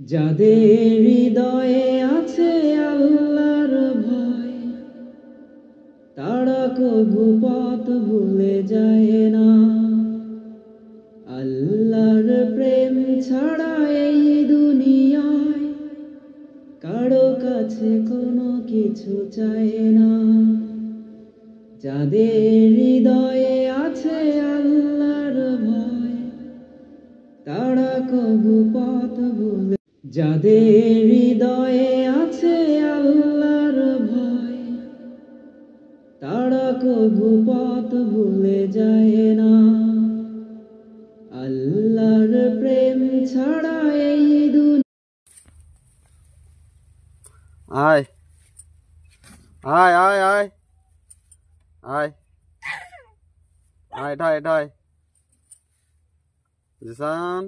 যাদের হৃদয়ে আছে আল্লাহর ভয়, তারা কভু পথ ভুলে যায় না। আল্লাহর প্রেম ছাড়া এই দুনিয়ায় কারো কাছে কোনো কিছু চায় না। যাদের হৃদয়ে আছে আল্লাহর ভয়, তারা কভু পথ ভুলে, যাদের হৃদয়ে আছে আল্লাহর ভয়, তারা কভু পথ ভুলে যায় না। আল্লাহর প্রেম ছাড়া এই আয় আয় আয় আয় আয় আয়, এটা জিসান।